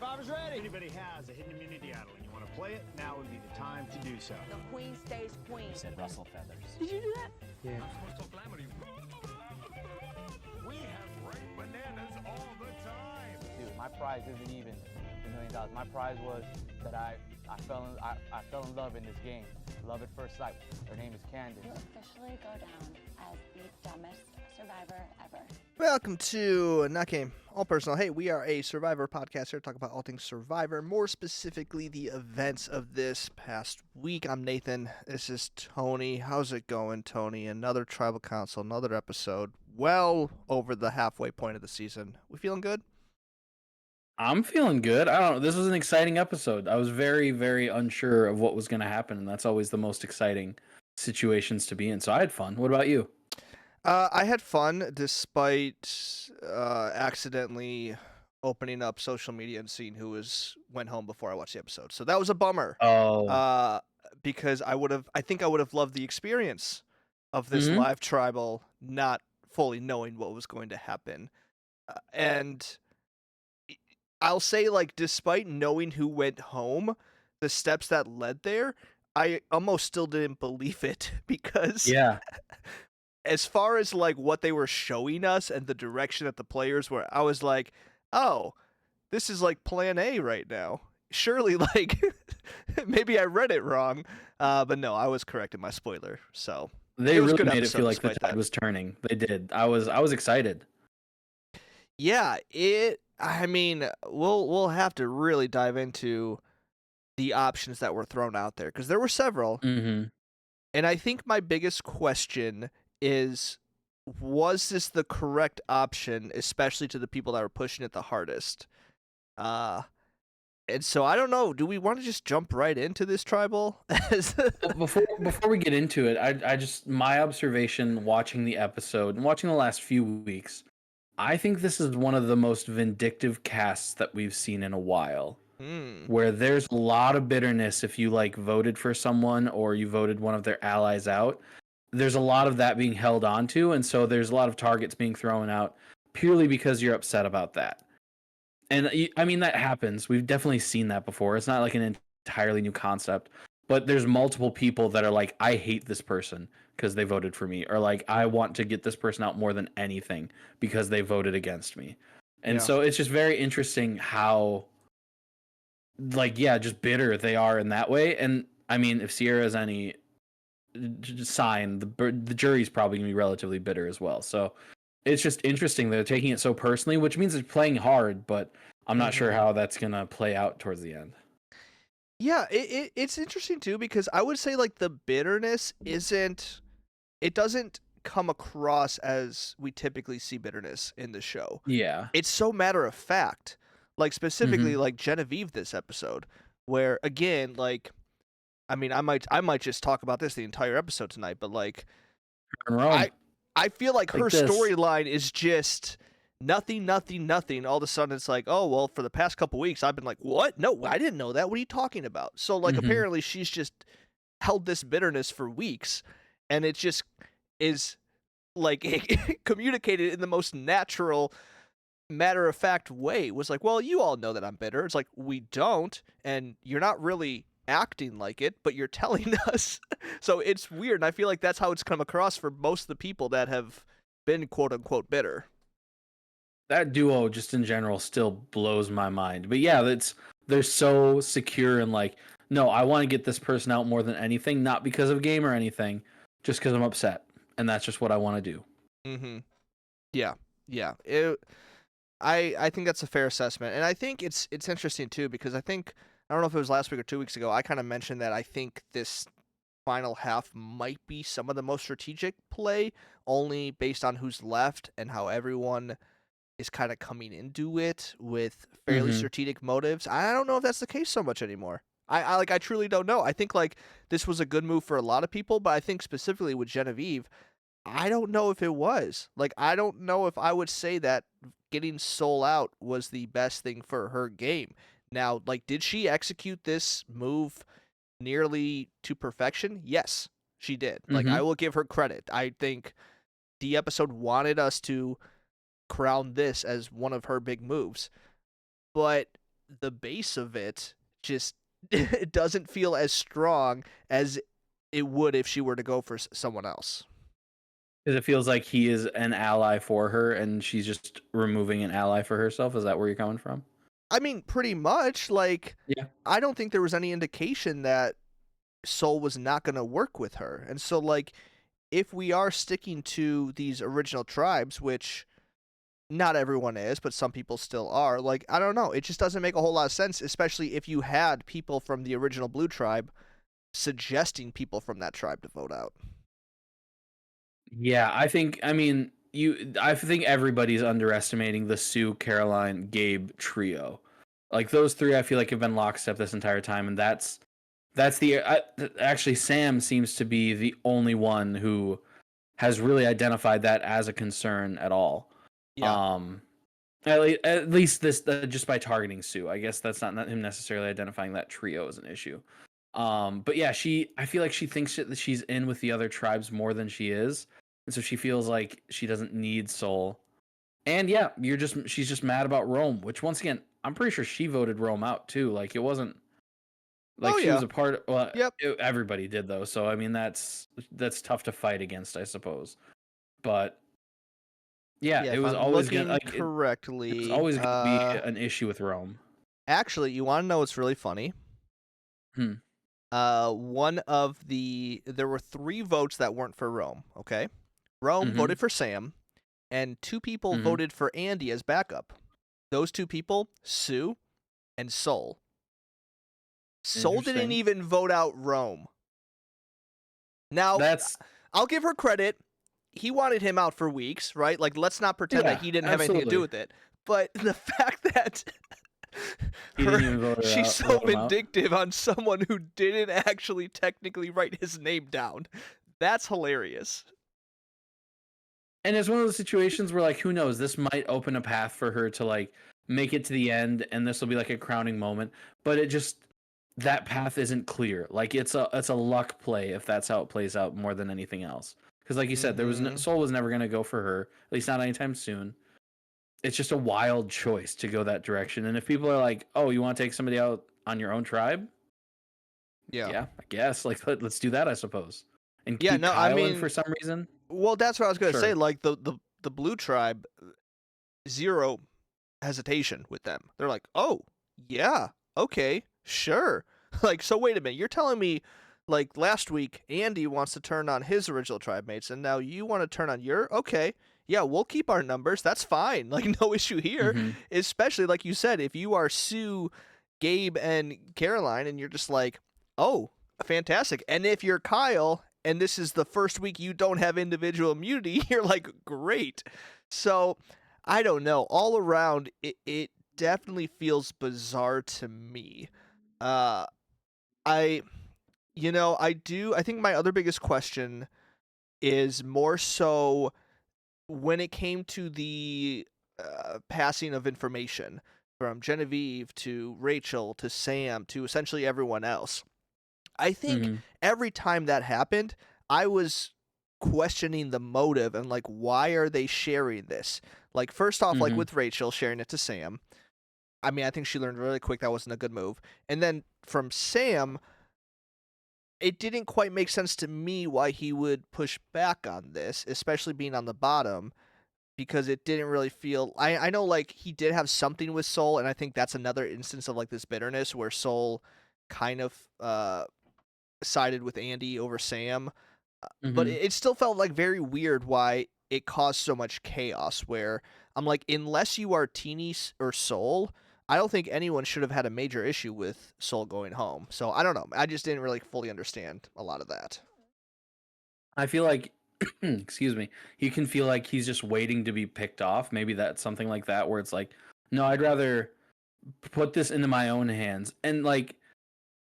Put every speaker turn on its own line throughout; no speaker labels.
Survivor's ready.
If anybody has a hidden immunity idol and you want to play it, now would be the time to do so.
The queen stays queen.
You said rustle feathers.
Did you do that?
Yeah.
I'm supposed to talk lamely. We have ripe bananas all the time.
Dude, my prize isn't even $1 million. My prize was that I fell in love in this game. Love at first sight. Her name is Candace.
You officially go down as the dumbest survivor ever.
Welcome to Not Game, All Personal. Hey, we are a Survivor podcast here to talk about all things Survivor, more specifically the events of this past week. I'm Nathan. This is Tony. How's it going, Tony? Another Tribal Council, another episode, well over the halfway point of the season. We feeling good?
I'm feeling good. I don't know. This was an exciting episode. I was very, very unsure of what was going to happen, and that's always the most exciting situations to be in. So I had fun. What about you?
I had fun despite accidentally opening up social media and seeing who went home before I watched the episode. So that was a bummer.
Oh,
Because I think I would have loved the experience of this live tribal, not fully knowing what was going to happen. And I'll say, like, despite knowing who went home, the steps that led there, I almost still didn't believe it because
yeah.
as far as like what they were showing us and the direction that the players were, I was like, oh, this is like plan A right now. Surely, like, maybe I read it wrong, but no, I was correct in my spoiler. So
They really made it
episode
feel like the
despite
tide
that.
was turning. They did. I was excited.
Yeah, I mean, we'll have to really dive into the options that were thrown out there because there were several.
Mm-hmm.
And I think my biggest question is, was this the correct option, especially to the people that were pushing it the hardest? And so I don't know. Do we want to just jump right into this tribal?
Before we get into it, I just, my observation watching the episode and watching the last few weeks, I think this is one of the most vindictive casts that we've seen in a while. Where there's a lot of bitterness if you like voted for someone or you voted one of their allies out. There's a lot of that being held onto, and so there's a lot of targets being thrown out purely because you're upset about that. And I mean, that happens. We've definitely seen that before. It's not like an entirely new concept, but there's multiple people that are like, I hate this person because they voted for me, or like, I want to get this person out more than anything because they voted against me. And so it's just very interesting how, like, yeah, just bitter they are in that way. And I mean, if Sierra has any sign, the jury's probably gonna be relatively bitter as well. So it's just interesting they're taking it so personally, which means they're playing hard, but I'm not sure how that's gonna play out towards the end.
Yeah, it's interesting too because I would say like the bitterness doesn't come across as we typically see bitterness in the show.
Yeah.
It's so matter of fact. Like specifically like Genevieve this episode, where again, like, I mean, I might just talk about this the entire episode tonight, but like, I feel like her storyline is just nothing. All of a sudden, it's like, oh well, for the past couple weeks, I've been like, what? No, I didn't know that. What are you talking about? So like, apparently, she's just held this bitterness for weeks, and it just is like communicated in the most natural, matter-of-fact way. Was like, well, you all know that I'm bitter. It's like, we don't, and you're not really acting like it, but you're telling us. So it's weird, and I feel like that's how it's come across for most of the people that have been quote-unquote bitter.
That duo just in general still blows my mind. But yeah, they're so secure and like, no, I want to get this person out more than anything, not because of game or anything, just because I'm upset, and that's just what I want to do.
Yeah. I think that's a fair assessment, and I think it's interesting too because I don't know if it was last week or 2 weeks ago, I kind of mentioned that I think this final half might be some of the most strategic play, only based on who's left and how everyone is kind of coming into it with fairly strategic motives. I don't know if that's the case so much anymore. I truly don't know. I think like this was a good move for a lot of people, but I think specifically with Genevieve, I don't know if it was. Like, I don't know if I would say that getting Soul out was the best thing for her game. Now, like, did she execute this move nearly to perfection? Yes, she did. Like, I will give her credit. I think the episode wanted us to crown this as one of her big moves. But the base of it just it doesn't feel as strong as it would if she were to go for someone else.
Because it feels like he is an ally for her, and she's just removing an ally for herself. Is that where you're coming from?
I mean, pretty much. Like,
Yeah.
I don't think there was any indication that Soul was not going to work with her. And so, like, if we are sticking to these original tribes, which not everyone is, but some people still are, like, I don't know. It just doesn't make a whole lot of sense, especially if you had people from the original Blue tribe suggesting people from that tribe to vote out.
Yeah, I think. I mean, I think everybody's underestimating the Sue, Caroline, Gabe trio. Like those three, I feel like have been lockstep this entire time, and that's actually Sam seems to be the only one who has really identified that as a concern at all.
Yeah.
At least this just by targeting Sue. I guess that's not him necessarily identifying that trio as an issue. But yeah, I feel like she thinks that she's in with the other tribes more than she is, and so she feels like she doesn't need Soul. And yeah, she's just mad about Rome, which once again, I'm pretty sure she voted Rome out too. Like it wasn't like she was a part. Well,
Yep.
everybody did though. So I mean, that's tough to fight against, I suppose. But yeah,
Yeah,
it
if
was
I'm
always
looking
gonna
correctly.
it was always gonna be an issue with Rome.
Actually, you want to know what's really funny?
Hmm.
There were 3 votes that weren't for Rome. Okay, Rome
Mhm.
voted for Sam, and 2 people
Mhm.
voted for Andy as backup. Those 2 people, Sue and Soul. Soul didn't
Interesting.
even vote out Rome. Now,
That's
I'll give her credit. He wanted him out for weeks, right? Like, let's not pretend
Yeah,
that he didn't have anything to do
absolutely.
with it. But the fact that
He didn't even vote her
she's
out-
so
vote him out.
vindictive on someone who didn't actually technically write his name down, that's hilarious.
And it's one of those situations where, like, who knows? This might open a path for her to like make it to the end, and this will be like a crowning moment. But it just that path isn't clear. Like it's a luck play if that's how it plays out more than anything else. Because like you said, there was
Mhm.
Soul was never going to go for her, at least not anytime soon. It's just a wild choice to go that direction. And if people are like, "Oh, you want to take somebody out on your own tribe?" Yeah, I guess. Like let's do that, I suppose. And
Yeah,
keep
no, I
Kyle in
mean,
for some reason.
well, that's what I was gonna say.
Sure.
Like the Blue Tribe, zero hesitation with them. They're like, oh yeah, okay, sure. Like, so wait a minute, you're telling me, like last week, Andy wants to turn on his original tribe mates, and now you want to turn on your? Okay, yeah, we'll keep our numbers. That's fine. Like, no issue here.
Mhm.
Especially like you said, if you are Sue, Gabe, and Caroline, and you're just like, oh, fantastic. And if you're Kyle, and this is the first week you don't have individual immunity, you're like, great. So, I don't know. All around, it definitely feels bizarre to me. Uh, I, I think my other biggest question is more so when it came to the passing of information from Genevieve to Rachel to Sam to essentially everyone else. I think
Mhm.
every time that happened, I was questioning the motive and like, why are they sharing this? Like, first off, like
Mhm.
with Rachel sharing it to Sam. I mean, I think she learned really quick that wasn't a good move. And then from Sam, it didn't quite make sense to me why he would push back on this, especially being on the bottom, because it didn't really feel. I know like he did have something with Soul, and I think that's another instance of like this bitterness where Soul kind of sided with Andy over Sam. But
Mhm.
it still felt like very weird why it caused so much chaos. Where I'm like, unless you are Teeny or Soul, I don't think anyone should have had a major issue with Soul going home. So I don't know. I just didn't really fully understand a lot of that.
I feel like, excuse me, you can feel like he's just waiting to be picked off. Maybe that's something like that, where it's like, no, I'd rather put this into my own hands. And like,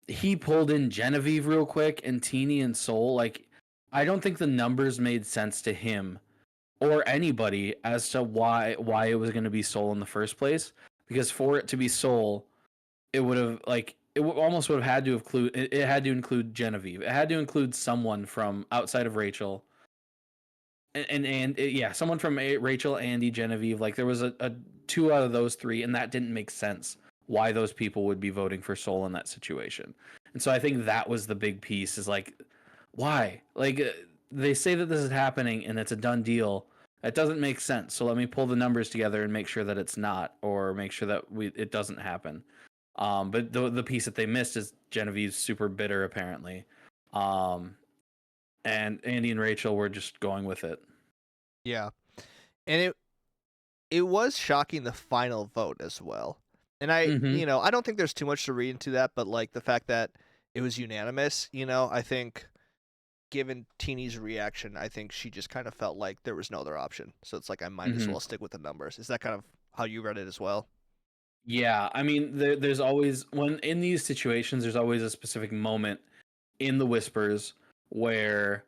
he pulled in Genevieve real quick and Teeny and Soul. Like, I don't think the numbers made sense to him or anybody as to why it was going to be Soul in the first place. Because for it to be Soul, it would have like almost would have had to include it had to include Genevieve. It had to include someone from outside of Rachel. Yeah, someone from Rachel, Andy, Genevieve. Like there was a 2 out of those 3, and that didn't make sense why those people would be voting for Soul in that situation. And so I think that was the big piece is like, why? Like, they say that this is happening and it's a done deal. It doesn't make sense. So let me pull the numbers together and make sure that it's not, or make sure that it doesn't happen. But the piece that they missed is Genevieve's super bitter, apparently. And Andy and Rachel were just going with it.
Yeah. And it was shocking, the final vote as well. And I don't think there's too much to read into that, but like the fact that it was unanimous, I think given Teeny's reaction, I think she just kind of felt like there was no other option. So it's like, I might as well stick with the numbers. Is that kind of how you read it as well?
Yeah, I mean, there's always, when in these situations, there's always a specific moment in the whispers where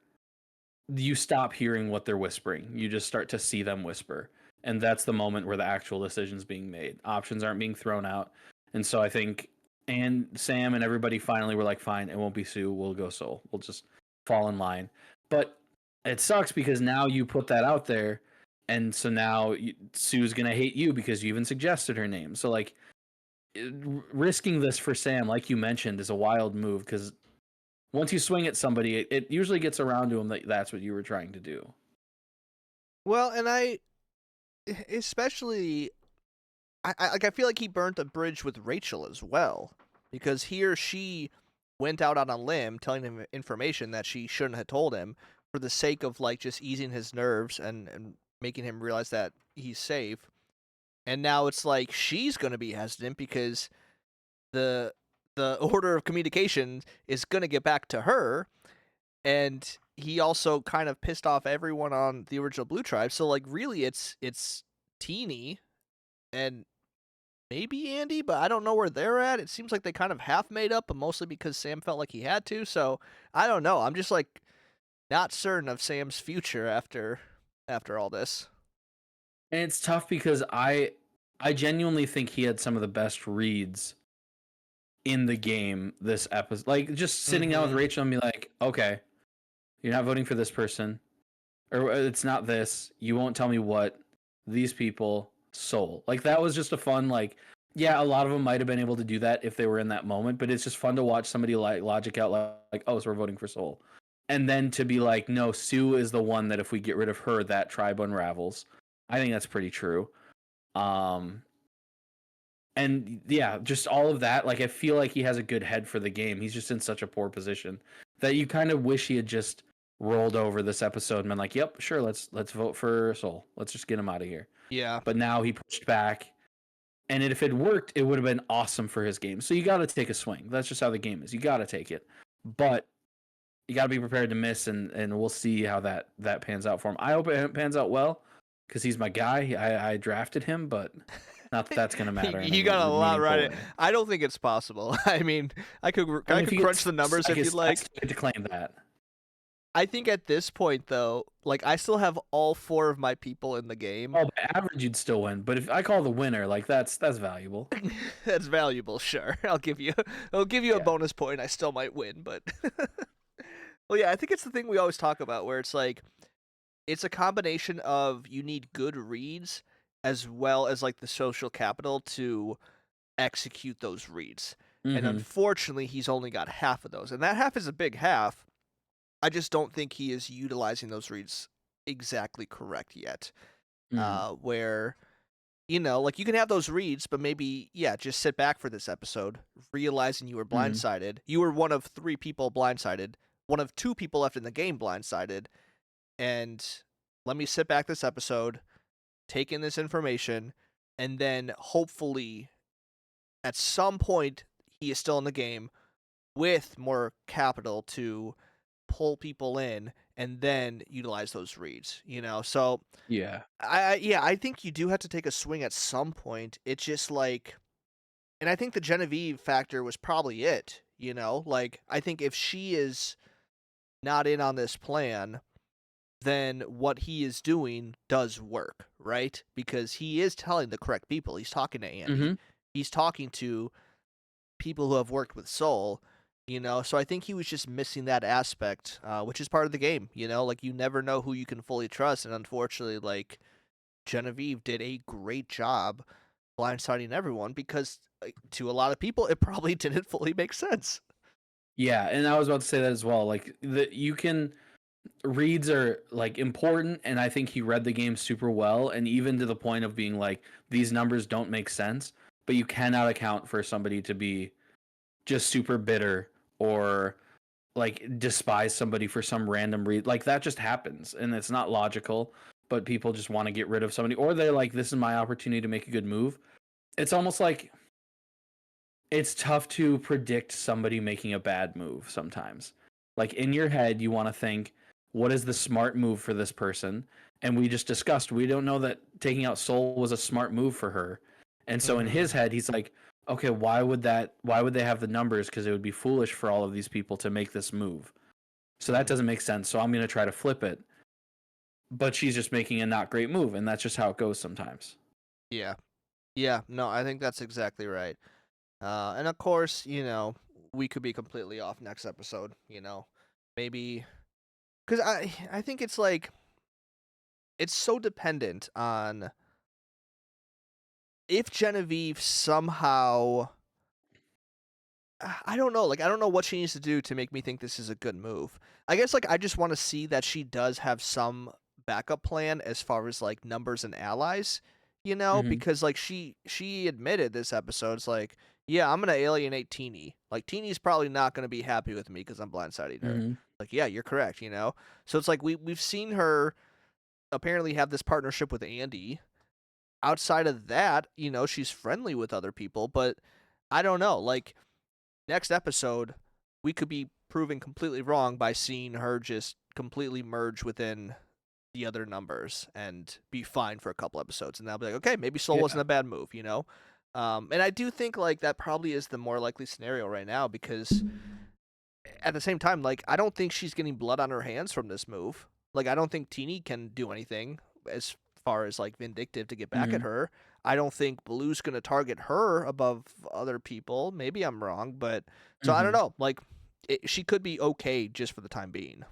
you stop hearing what they're whispering. You just start to see them whisper. And that's the moment where the actual decision's being made. Options aren't being thrown out. And so I think, and Sam and everybody finally were like, fine, it won't be Sue. We'll go Soul. We'll just fall in line. But it sucks because now you put that out there. And so now Sue's going to hate you because you even suggested her name. So, like, risking this for Sam, like you mentioned, is a wild move because once you swing at somebody, it usually gets around to them that that's what you were trying to do.
Well, and I especially, I feel like he burnt a bridge with Rachel as well, because he or she went out on a limb telling him information that she shouldn't have told him for the sake of like just easing his nerves and making him realize that he's safe. And now it's like she's going to be hesitant because the order of communication is going to get back to her. And he also kind of pissed off everyone on the original Blue Tribe. So like really it's Teeny and maybe Andy, but I don't know where they're at. It seems like they kind of half made up, but mostly because Sam felt like he had to. So I don't know. I'm just like not certain of Sam's future after all this.
And it's tough because I genuinely think he had some of the best reads in the game this episode. Like just sitting down with Rachel and be like, okay, you're not voting for this person, or it's not this. You won't tell me what. These people, Soul. Like that was just a fun, like, yeah, a lot of them might have been able to do that if they were in that moment, but it's just fun to watch somebody like logic out like, oh, so we're voting for Soul. And then to be like, no, Sue is the one that if we get rid of her, that tribe unravels. I think that's pretty true. And yeah, just all of that. Like, I feel like he has a good head for the game. He's just in such a poor position that you kind of wish he had just rolled over this episode and been like, yep, sure, let's vote for Soul. Let's just get him out of here.
Yeah.
But now he pushed back. And if it worked, it would have been awesome for his game. So you got to take a swing. That's just how the game is. You got to take it. But you got to be prepared to miss, and we'll see how that pans out for him. I hope it pans out well because he's my guy. I drafted him, but not that that's going to matter.
You got a lot right. I don't think it's possible. I mean, I could crunch the numbers if you'd like.
I to claim that.
I think at this point, though, like I still have all 4 of my people in the game.
Oh, by average, you'd still win. But if I call the winner, like that's valuable.
That's valuable, sure. I'll give you a bonus point. I still might win, but well, yeah, I think it's the thing we always talk about, where it's like it's a combination of you need good reads as well as like the social capital to execute those reads. And unfortunately, he's only got half of those, and that half is a big half. I just don't think he is utilizing those reads exactly correct yet. Where, like you can have those reads, but maybe, just sit back for this episode, realizing you were blindsided. You were one of 3 people blindsided, one of 2 people left in the game blindsided, and let me sit back this episode, take in this information, and then hopefully at some point he is still in the game with more capital to pull people in and then utilize those reads, So I think you do have to take a swing at some point. It's just like, and I think the Genevieve factor was probably it, like I think if she is not in on this plan, then what he is doing does work, right? Because he is telling the correct people. He's talking to Andy. He's talking to people who have worked with Soul. So I think he was just missing that aspect, which is part of the game, like you never know who you can fully trust. And unfortunately, like Genevieve did a great job, blindsiding everyone because to a lot of people it probably didn't fully make sense.
Yeah, and I was about to say that as well. Like you can reads are like important, and I think he read the game super well, and even to the point of being like these numbers don't make sense, but you cannot account for somebody to be just super bitter or like despise somebody for some random read. Like that just happens, and it's not logical, but people just want to get rid of somebody, or they're like, this is my opportunity to make a good move. It's almost like it's tough to predict somebody making a bad move sometimes. Like in your head, you want to think, what is the smart move for this person? And we just discussed, we don't know that taking out Soul was a smart move for her. And so in his head, he's like, okay, why would they have the numbers? Because it would be foolish for all of these people to make this move. So that doesn't make sense. So I'm going to try to flip it. But she's just making a not great move. And that's just how it goes sometimes.
Yeah. Yeah, no, I think that's exactly right. And of course, we could be completely off next episode, maybe because I think it's like it's so dependent on if Genevieve somehow I don't know, like I don't know what she needs to do to make me think this is a good move. I guess like I just want to see that she does have some backup plan as far as like numbers and allies, because like she admitted this episode, it's like, yeah, I'm gonna alienate Teeny. Like Teeny's probably not gonna be happy with me because I'm blindsiding her. Like, yeah, you're correct, So it's like we've seen her apparently have this partnership with Andy. Outside of that, she's friendly with other people, but I don't know. Like next episode, we could be proven completely wrong by seeing her just completely merge within the other numbers and be fine for a couple episodes, and they'll be like, okay, maybe Soul wasn't a bad move, And I do think like that probably is the more likely scenario right now because at the same time, like I don't think she's getting blood on her hands from this move. Like I don't think Teeny can do anything as far as like vindictive to get back at her. I don't think Blue's gonna target her above other people. Maybe I'm wrong, but so I don't know. Like she could be okay just for the time being.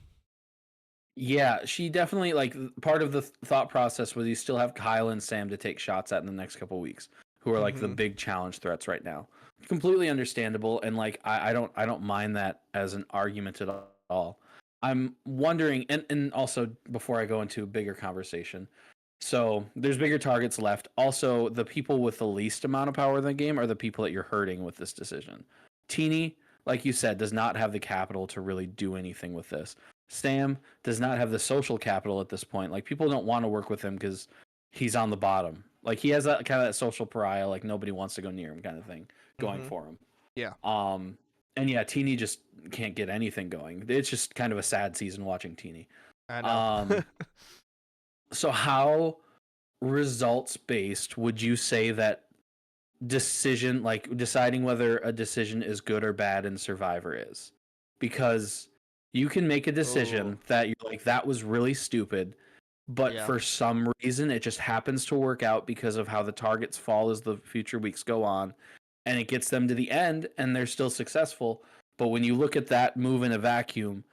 Yeah, she definitely like part of the thought process was you still have Kyle and Sam to take shots at in the next couple weeks, who are like the big challenge threats right now. Completely understandable, and like I don't mind that as an argument at all. I'm wondering, and also before I go into a bigger conversation, so there's bigger targets left. Also, the people with the least amount of power in the game are the people that you're hurting with this decision. Teeny, like you said, does not have the capital to really do anything with this. Sam does not have the social capital at this point. Like people don't want to work with him because he's on the bottom. Like he has that kind of that social pariah, like nobody wants to go near him kind of thing going for him.
Yeah.
And yeah, Teeny just can't get anything going. It's just kind of a sad season watching Teeny.
I know.
So how results based would you say that decision, like deciding whether a decision is good or bad in Survivor is? Because you can make a decision that you're like, that was really stupid, but for some reason it just happens to work out because of how the targets fall as the future weeks go on, and it gets them to the end and they're still successful. But when you look at that move in a vacuum,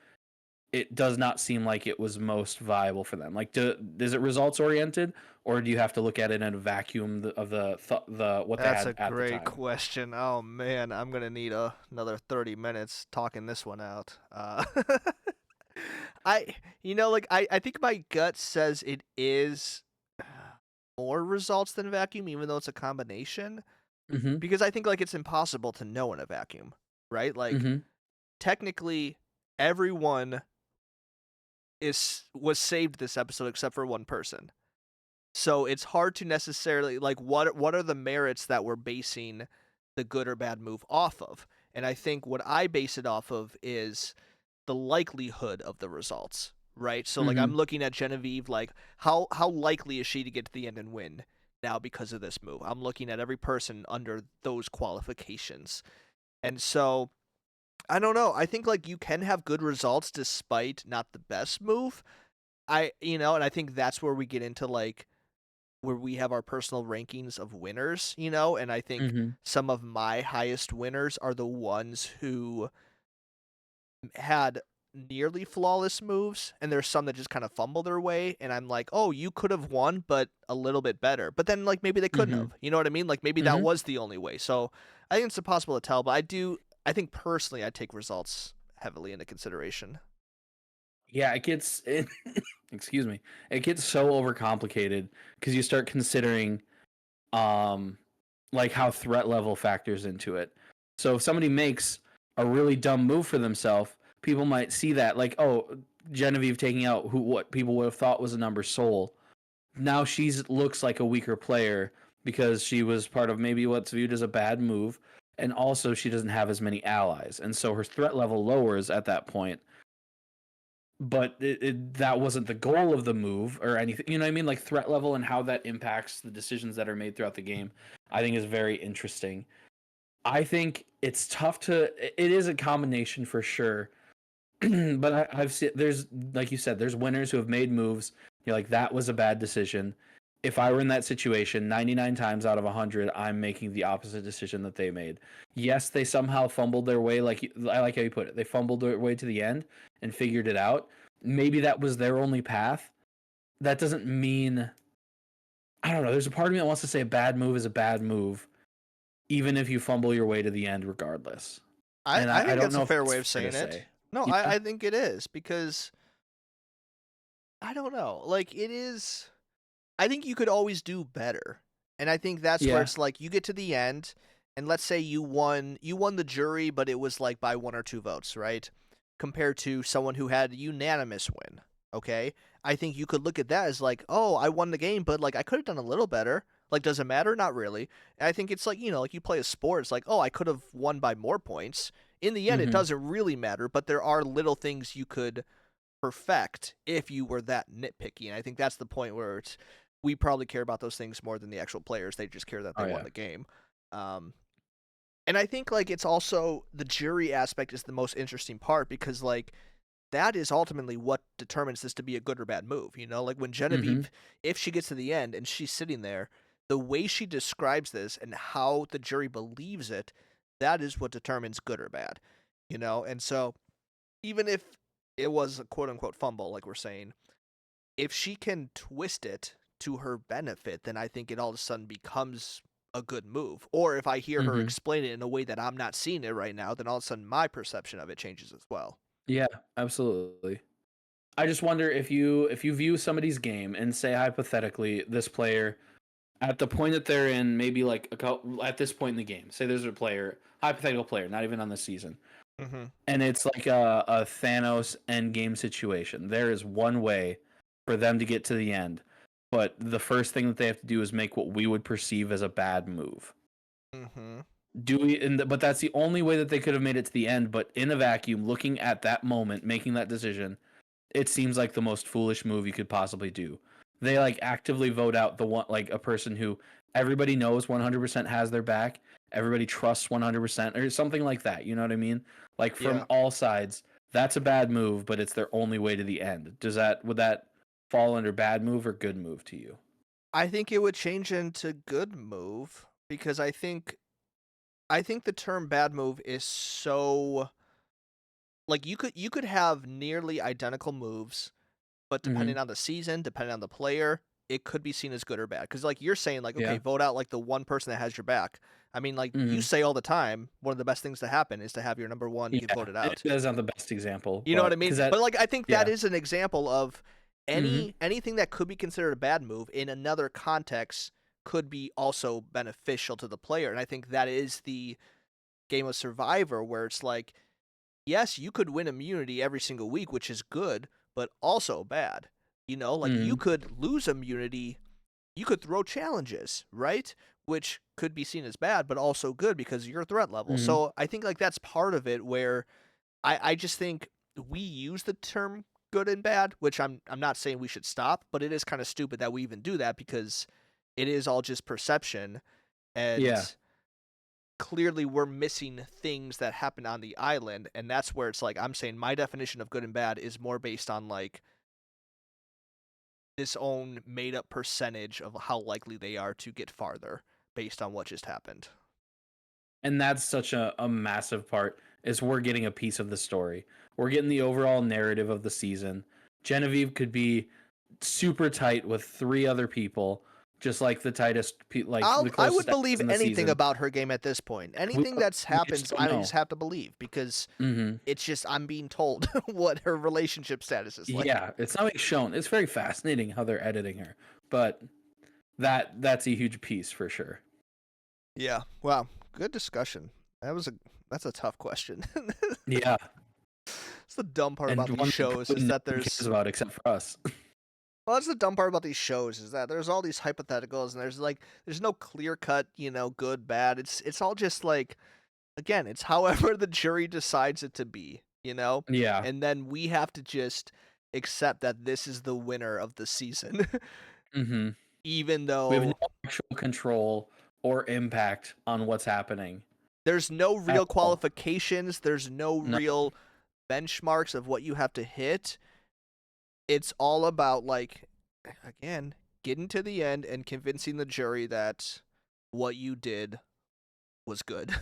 it does not seem like it was most viable for them. Like, is it results oriented, or do you have to look at it in a vacuum of the what they had at the time?
That's a great question. Oh man, I'm gonna need another 30 minutes talking this one out. I think my gut says it is more results than vacuum, even though it's a combination. Because I think like it's impossible to know in a vacuum, right? Like technically, everyone was saved this episode except for one person. So it's hard to necessarily like what are the merits that we're basing the good or bad move off of. And I think what I base it off of is the likelihood of the results, right? So like I'm looking at Genevieve, like how likely is she to get to the end and win now because of this move? I'm looking at every person under those qualifications. And so I don't know. I think like you can have good results despite not the best move. And I think that's where we get into like where we have our personal rankings of winners, and I think some of my highest winners are the ones who had nearly flawless moves, and there's some that just kind of fumble their way, and I'm like, oh, you could have won, but a little bit better. But then like maybe they couldn't have. You know what I mean? Like maybe that was the only way. So I think it's impossible to tell, but I think personally I take results heavily into consideration.
Yeah, excuse me. It gets so overcomplicated because you start considering like how threat level factors into it. So if somebody makes a really dumb move for themselves, people might see that like, oh, Genevieve taking out what people would have thought was a number soul. Now she's looks like a weaker player because she was part of maybe what's viewed as a bad move, and also she doesn't have as many allies, and so her threat level lowers at that point. But that wasn't the goal of the move or anything. You know what I mean? Like threat level and how that impacts the decisions that are made throughout the game, I think is very interesting. I think it's tough to. It is a combination for sure, but I've seen there's like you said, there's winners who have made moves. You're like that was a bad decision. If I were in that situation, 99 times out of 100, I'm making the opposite decision that they made. Yes, they somehow fumbled their way. Like I like how you put it. They fumbled their way to the end and figured it out. Maybe that was their only path. That doesn't mean I don't know. There's a part of me that wants to say a bad move is a bad move, even if you fumble your way to the end, regardless. And
I think
don't
that's
know
a
if
fair
that's
way of
fair to
saying it.
say.
No,
Yeah.
I think it is because I don't know. Like it is. I think you could always do better, and I think that's where
Yeah.
it's like you get to the end, and let's say you won the jury, but it was like by 1 or 2 votes, right? Compared to someone who had a unanimous win. Okay, I think you could look at that as like, oh, I won the game, but like I could have done a little better. Like, does it matter? Not really. And I think it's like like you play a sport. It's like, oh, I could have won by more points. In the end, it
Mhm.
doesn't really matter, but there are little things you could perfect if you were that nitpicky. And I think that's the point where we probably care about those things more than the actual players. They just care that they
Oh,
won
yeah.
the game. And I think like it's also the jury aspect is the most interesting part because like that is ultimately what determines this to be a good or bad move. Like when Genevieve, if she gets to the end and she's sitting there, the way she describes this and how the jury believes it, that is what determines good or bad. And so even if it was a quote unquote fumble, like we're saying, if she can twist it to her benefit, then I think it all of a sudden becomes a good move. Or if I hear her
Mhm.
explain it in a way that I'm not seeing it right now, then all of a sudden my perception of it changes as well.
Yeah, absolutely. I just wonder if you view somebody's game and say hypothetically this player at the point that they're in, maybe like at this point in the game, say there's a player, hypothetical player, not even on the season,
Mm-hmm.
and it's like a Thanos end game situation. There is one way for them to get to the end, but the first thing that they have to do is make what we would perceive as a bad move.
Mm-hmm.
But that's the only way that they could have made it to the end. But in a vacuum, looking at that moment, making that decision, it seems like the most foolish move you could possibly do. They like actively vote out the one, like a person who everybody knows 100% has their back, everybody trusts 100% or something like that. You know what I mean? Like from
Yeah.
all sides, that's a bad move, but it's their only way to the end. Would that fall under bad move or good move to you?
I think it would change into good move because I think the term bad move is so like you could have nearly identical moves, but
Mm-hmm.
depending on the season, depending on the player, it could be seen as good or bad. Because like you're saying, like okay,
Yeah.
vote out like the one person that has your back. I mean, like you
Mm-hmm.
say all the time, one of the best things to happen is to have your number one get
Yeah.
voted out.
That's not the best example,
You know what I
but
mean?
because that,
But like I think that
yeah.
is an example of
Mm-hmm.
anything that could be considered a bad move in another context could be also beneficial to the player. And I think that is the game of Survivor where it's like, yes, you could win immunity every single week, which is good, but also bad. Like you
Mm-hmm.
could lose immunity, you could throw challenges, right? Which could be seen as bad, but also good because of your threat level.
Mm-hmm.
So I think like that's part of it where I just think we use the term good and bad, which I'm not saying we should stop, but it is kind of stupid that we even do that because it is all just perception
Yeah.
and clearly we're missing things that happen on the island, and that's where it's like I'm saying my definition of good and bad is more based on like this own made up percentage of how likely they are to get farther based on what just happened.
And that's such a massive part is we're getting a piece of the story. We're getting the overall narrative of the season. Genevieve could be super tight with 3 other people, just like the tightest, like the
I
closest
would believe
in the
anything
season.
about her game at this point. Anything that's
We just
happens,
don't
I
know.
just have to believe because
Mm-hmm.
it's just I'm being told what her relationship status is like.
Yeah, it's not being shown. It's very fascinating how they're editing her, but that's a huge piece for sure.
Yeah. Wow. Good discussion. That's a tough question.
Yeah,
It's the dumb part
and
about
one
these
that
shows
probably
is
no
that
one cares
there's
about except for us.
well, that's the dumb part about these shows is that there's all these hypotheticals and there's no clear cut, good, bad. It's all just like again, it's however the jury decides it to be,
Yeah.
And then we have to just accept that this is the winner of the season.
Mm-hmm.
Even
We have no
though
actual control or impact on what's happening
there's no
at
real
all.
qualifications, there's no
No,
real benchmarks of what you have to hit. It's all about like again, getting to the end and convincing the jury that what you did was good.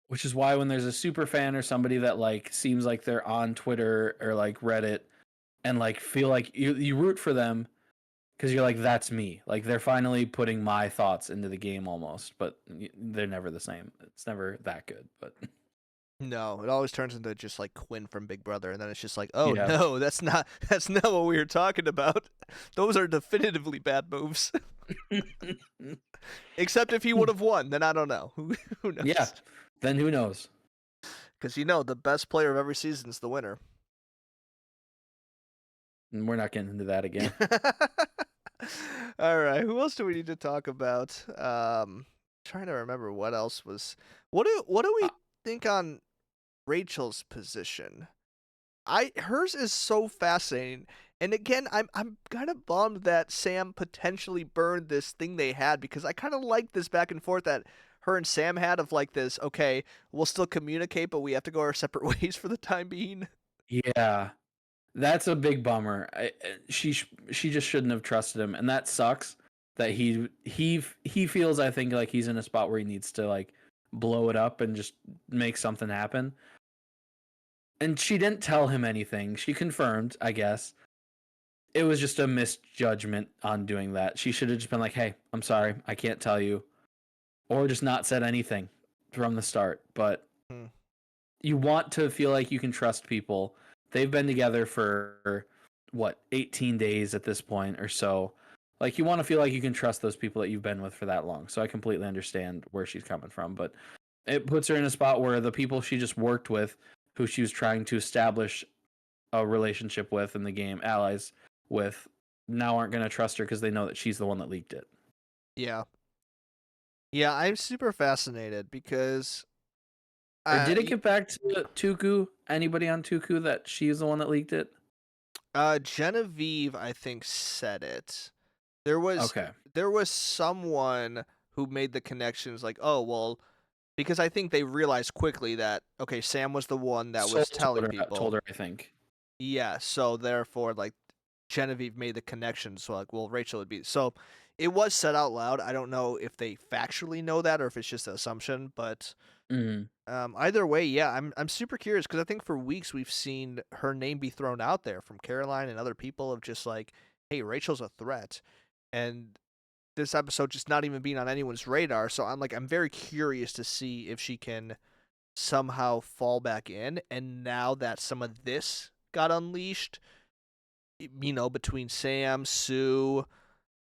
which is why when there's a super fan or somebody that like seems like they're on Twitter or like Reddit and like feel like you root for them because you're like that's me. Like they're finally putting my thoughts into the game almost, but they're never the same. It's never that good, but
No, it always turns into just like Quinn from Big Brother, and then it's just like, oh
yeah.
no, that's not what we were talking about. Those are definitively bad moves. Except if he would have won, then I don't know. Who knows?
Yeah. Then who knows?
Because the best player of every season is the winner.
And we're not getting into that again.
All right, who else do we need to talk about? Trying to remember what else was. What do we think on Rachel's position? Hers is so fascinating. And again, I'm kind of bummed that Sam potentially burned this thing they had because I kind of like this back and forth that her and Sam had of like this, okay, we'll still communicate, but we have to go our separate ways for the time being.
Yeah. That's a big bummer. She just shouldn't have trusted him, and that sucks. That he feels, I think, like he's in a spot where he needs to like blow it up and just make something happen. And she didn't tell him anything. She confirmed, I guess. It was just a misjudgment on doing that. She should have just been like, "Hey, I'm sorry, I can't tell you," or just not said anything from the start. But you want to feel like you can trust people. They've been together for what, 18 days at this point or so. Like you want to feel like you can trust those people that you've been with for that long. So I completely understand where she's coming from, but it puts her in a spot where the people she just worked with, who she was trying to establish a relationship with in the game, allies with, now aren't going to trust her because they know that she's the one that leaked it.
Yeah. Yeah, I'm super fascinated because
Or did it get back to Tuku? Anybody on Tuku that she's the one that leaked it?
Genevieve, I think, said it. There was
Okay.
there was someone who made the connections like, oh well, because I think they realized quickly that okay, Sam was the one that was telling people.
Told her, I think.
Yeah, so therefore, like Genevieve made the connection. So like, well, Rachel would be. So it was said out loud. I don't know if they factually know that or if it's just an assumption, but. Either way, yeah, I'm super curious because I think for weeks we've seen her name be thrown out there from Caroline and other people of just like, hey, Rachel's a threat, and this episode just not even being on anyone's radar. So I'm very curious to see if she can somehow fall back in. And now that some of this got unleashed, between Sam, Sue,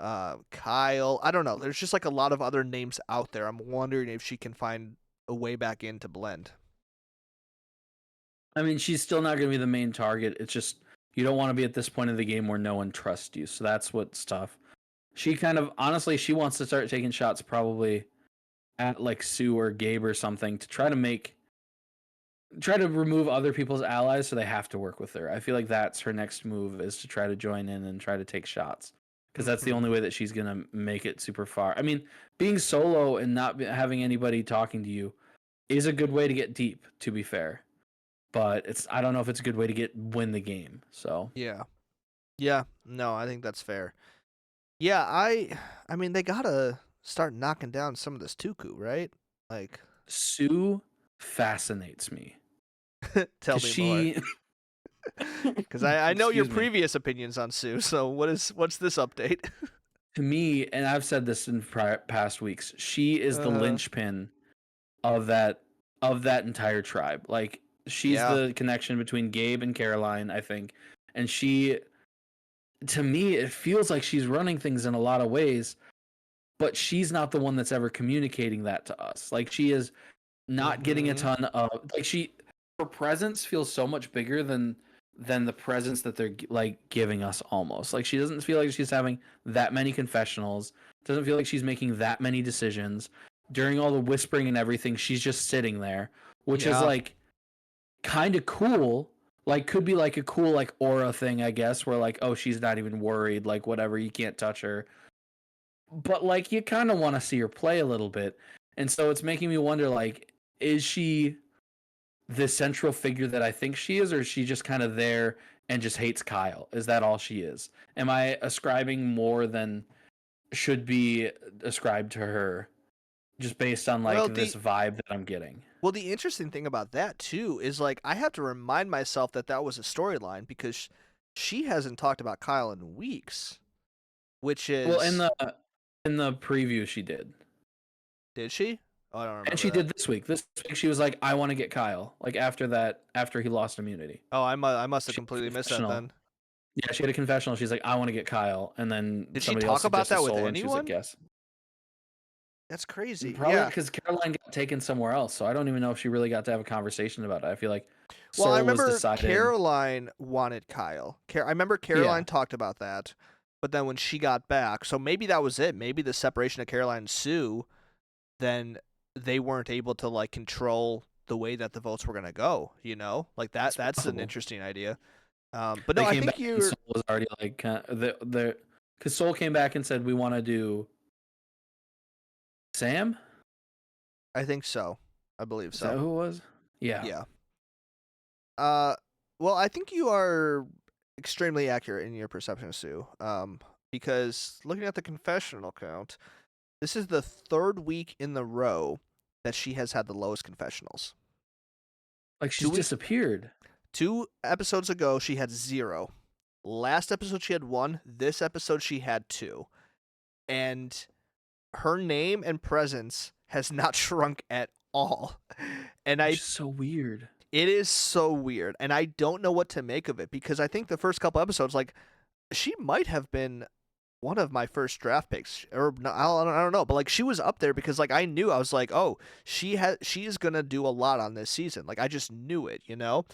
Kyle, I don't know. There's just like a lot of other names out there. I'm wondering if she can find a way back in to blend.
I mean, she's still not going to be the main target. It's just you don't want to be at this point of the game where no one trusts you. So that's what's tough. She kind of honestly, she wants to start taking shots probably at like Sue or Gabe or something to try to remove other people's allies so they have to work with her. I feel like that's her next move is to try to join in and try to take shots because that's the only way that she's going to make it super far. I mean, being solo and not having anybody talking to you is a good way to get deep, to be fair. But I don't know if it's a good way to win the game. So
yeah, no, I think that's fair. Yeah, I mean they gotta start knocking down some of this Tuku, right? Like
Sue fascinates me.
Tell
'Cause
me more.
she
Because I know your
excuse me.
previous opinions on Sue. So what's this update?
To me, and I've said this in past weeks, she is the linchpin of that entire tribe. Like she's
Yeah.
the connection between Gabe and Caroline, I think. And she, to me, it feels like she's running things in a lot of ways, but she's not the one that's ever communicating that to us. Like she is not getting a
Mhm.
ton of her presence feels so much bigger than the presence that they're like giving us almost. Like she doesn't feel like she's having that many confessionals, doesn't feel like she's making that many decisions. During all the whispering and everything, she's just sitting there, which is
Yeah.
like kind of cool. Like could be like a cool like aura thing, I guess, where like, oh, she's not even worried, like whatever, you can't touch her. But like you kind of want to see her play a little bit. And so it's making me wonder like, is she the central figure that I think she is, or is she just kind of there and just hates Kyle? Is that all she is? Am I ascribing more than should be ascribed to her just based on like
Well,
this
the
vibe that I'm getting?
well, the interesting thing about that too is like I have to remind myself that that was a storyline because she hasn't talked about Kyle in weeks, which
Well,
is
in the preview she did.
did she? Oh, I don't
And
remember
she
that.
did this week. This week she was like, I want to get Kyle. Like after he lost immunity.
Oh, I must have
She had a
completely missed that
confessional.
then.
Yeah, she had a confessional. She's like, I want to get Kyle. And then
Did she
somebody else
talk about
suggested
that with
Soul, and she was like,
anyone?
yes.
That's crazy.
Probably
Yeah.
because Caroline got taken somewhere else, so I don't even know if she really got to have a conversation about it. I feel like
Well, I
Soul was
remember
decided.
Caroline wanted Kyle. I remember Caroline
Yeah.
talked about that, but then when she got back, so maybe that was it. Maybe the separation of Caroline and Sue, then they weren't able to like control the way that the votes were gonna go. You know, like that.
It's
That's an
possible.
interesting idea. But no,
They
I
came
think
back and
you're.
Soul was already like because Soul came back and said we want to do Sam.
I think so. I believe
Is that
so.
who it was? Yeah.
Yeah. Uh, well, I think you are extremely accurate in your perception of Sue. Because looking at the confessional count, this is the third week in the row that she has had the lowest confessionals.
Like she's
2 weeks,
disappeared.
2 episodes ago, she had 0. Last episode, she had 1. This episode, she had 2. And her name and presence has not shrunk at all. And
Which is so weird.
it is so weird. And I don't know what to make of it because I think the first couple episodes, like, she might have been one of my first draft picks, or no, I don't know, but like she was up there because like I knew I was like, oh, she is gonna do a lot on this season. Like I just knew it, you know,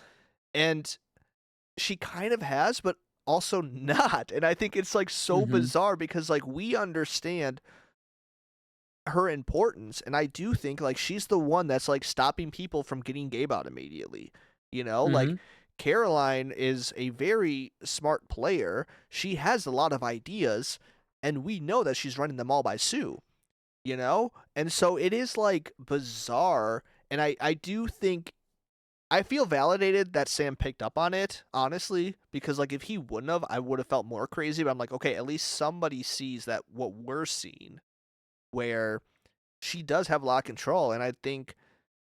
and she kind of has, but also not. And I think it's like so
Mhm.
bizarre because like we understand her importance, and I do think like she's the one that's like stopping people from getting Gabe out immediately. You know, like
Mhm.
Caroline is a very smart player. She has a lot of ideas, and we know that she's running them all by Sue, you know? And so it is like bizarre. And I do think I feel validated that Sam picked up on it, honestly, because like if he wouldn't have, I would have felt more crazy. But I'm like, okay, at least somebody sees that what we're seeing, where she does have a lot of control. And I think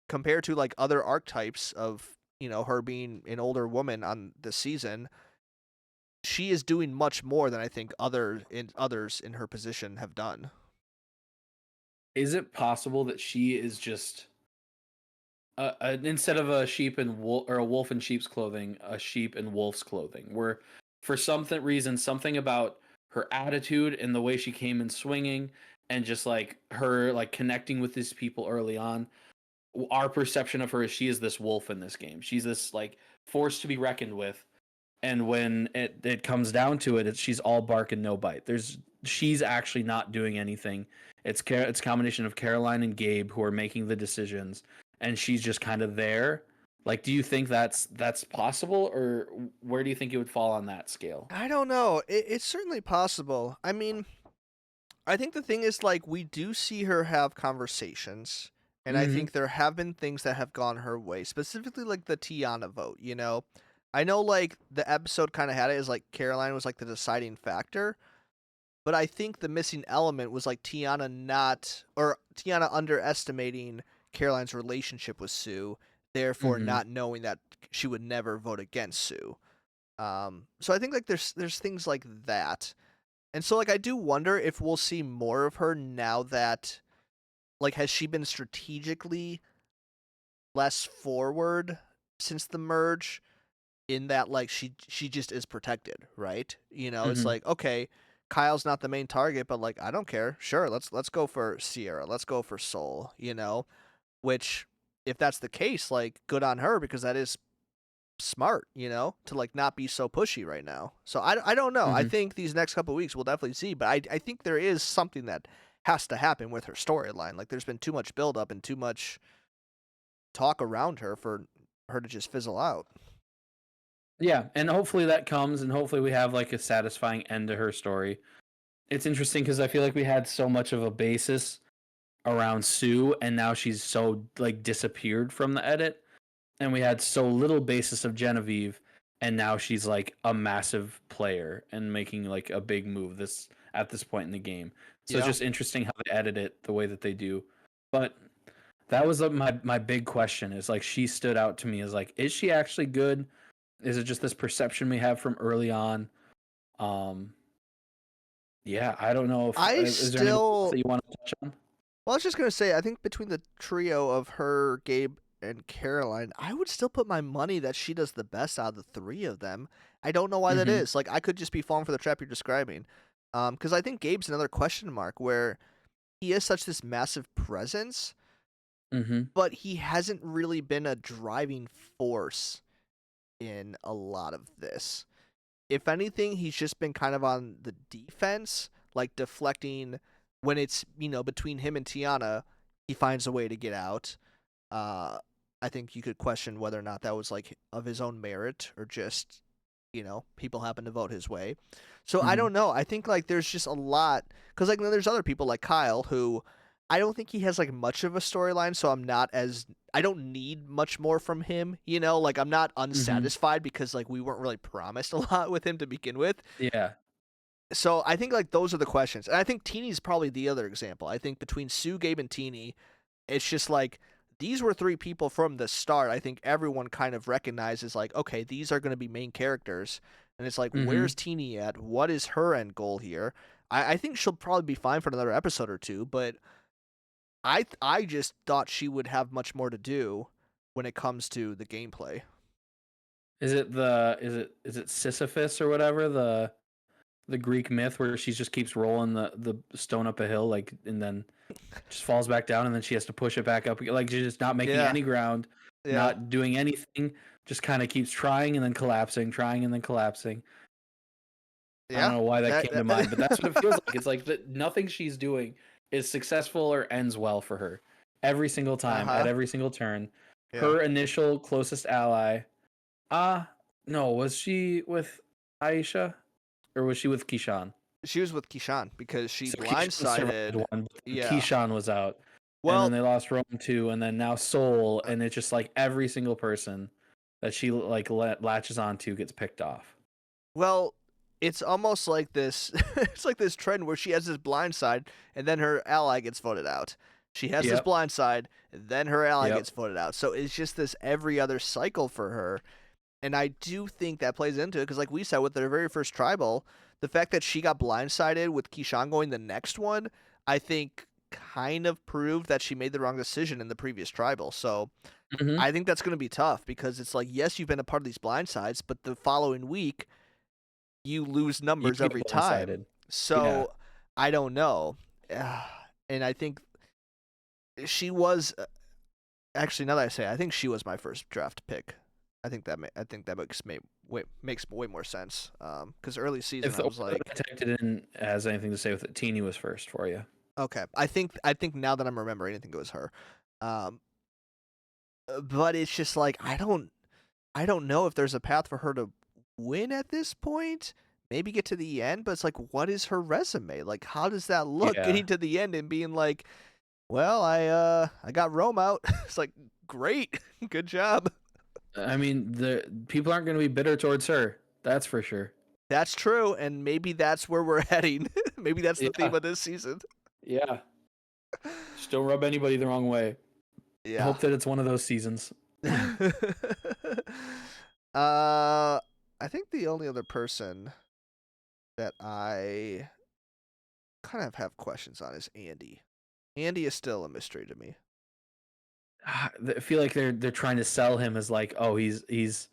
compared to like other archetypes of her being an older woman on the season, she is doing much more than I think others in her position have done.
Is it possible that she is just instead of a sheep and or a wolf in sheep's clothing, a sheep in wolf's clothing, where for something reason, something about her attitude and the way she came in swinging, and just like her like connecting with these people early on, our perception of her is she is this wolf in this game. She's this like force to be reckoned with, and when it comes down to it, she's all bark and no bite. She's actually not doing anything. It's a combination of Caroline and Gabe who are making the decisions, and she's just kind of there. Like, do you think that's possible, or where do you think it would fall on that scale?
I don't know. It's certainly possible. I mean, I think the thing is like we do see her have conversations, and I
Mm-hmm.
think there have been things that have gone her way, specifically like the Tiana vote. I know like the episode kind of had it as like Caroline was like the deciding factor, but I think the missing element was like Tiana underestimating Caroline's relationship with Sue therefore not knowing that she would never vote against Sue. So I think like there's things like that. And so like I do wonder if we'll see more of her now that like has she been strategically less forward since the merge, in that like she just is protected, right? You know, it's like, okay, Kyle's not the main target, but like I don't care. Sure, let's go for Sierra. Let's go for Soul, you know? Which if that's the case, like good on her, because that is smart, you know, to like not be so pushy right now. So I don't know. I think these next couple of weeks we'll definitely see, but I think there is something that has to happen with her storyline. Like there's been too much build up and too much talk around her for her to just fizzle out.
Yeah, and hopefully that comes, and hopefully we have like a satisfying end to her story. It's interesting because I feel like we had so much of a basis around Sue, and now she's so like disappeared from the edit, and we had so little basis of Genevieve, and now she's like a massive player and making like a big move at this point in the game. So it's just interesting how they edit it the way that they do. But that was my big question, is like she stood out to me as like, is she actually good? Is it just this perception we have from early on? Yeah, I don't know if is there anything else that you want to touch on?
Well, I was just gonna say, I think between the trio of her, Gabe, and Caroline, I would still put my money that she does the best out of the three of them. I don't know why that is. Like, I could just be falling for the trap you're describing. Because I think Gabe's another question mark where he is such this massive presence, but he hasn't really been a driving force in a lot of this. If anything, he's just been kind of on the defense, like deflecting when it's, you know, between him and Tiana, he finds a way to get out. I think you could question whether or not that was like of his own merit or just, you know, people happen to vote his way. So I don't know. I think like there's just a lot, because like there's other people like Kyle who I don't think he has like much of a storyline, so I don't need much more from him, you know, like I'm not unsatisfied because like we weren't really promised a lot with him to begin with.
Yeah.
So I think like those are the questions. And I think Teeny's probably the other example. I think between Sue, Gabe, and Teeny, it's just like these were three people from the start. I think everyone kind of recognizes like, okay, these are going to be main characters. And it's like, where's Teeny at? What is her end goal here? I think she'll probably be fine for another episode or two, but I just thought she would have much more to do when it comes to the gameplay.
Is it Sisyphus or whatever, the Greek myth where she just keeps rolling the stone up a hill, like, and then just falls back down, and then she has to push it back up, like she's just not making any ground, not doing anything, just kind of keeps trying and then collapsing, trying and then collapsing. I don't know why that came to mind, but that's what it feels like. It's like that nothing she's doing is successful or ends well for her. Every single time, at every single turn. Her initial closest ally. No, was she with Aisha? Or was she with Kishan?
She was with Kishan because she blindsided.
Kishan was out.
Well,
and then they lost Rome too, and then now Soul, and it's just like every single person that she like latches onto gets picked off.
Well, it's almost like this. It's like this trend where she has this blind side, and then her ally gets voted out. She has this blind side, and then her ally gets voted out. So it's just this every other cycle for her. And I do think that plays into it because, like we said, with their very first tribal, the fact that she got blindsided with Kishan going the next one, I think kind of proved that she made the wrong decision in the previous tribal. So I think that's going to be tough because it's like, yes, you've been a part of these blindsides, but the following week, you lose numbers every time. So I don't know. And I think she was actually, now that I say it, I think she was my first draft pick. I think that makes way more sense. Because early season,
if
I was like,
detected in has anything to say with it, Teeny was first for you.
Okay, I think now that I'm remembering, I think it was her. But it's just like I don't know if there's a path for her to win at this point. Maybe get to the end, but it's like, what is her resume? Like, how does that look getting to the end and being like, well, I got Rome out. It's like, great, good job.
I mean, the people aren't going to be bitter towards her. That's for sure.
That's true, and maybe that's where we're heading. Maybe that's the theme of this season.
Yeah. Just don't rub anybody the wrong way.
Yeah.
I hope that it's one of those seasons.
I think the only other person that I kind of have questions on is Andy. Andy is still a mystery to me.
I feel like they're trying to sell him as like, oh, he's.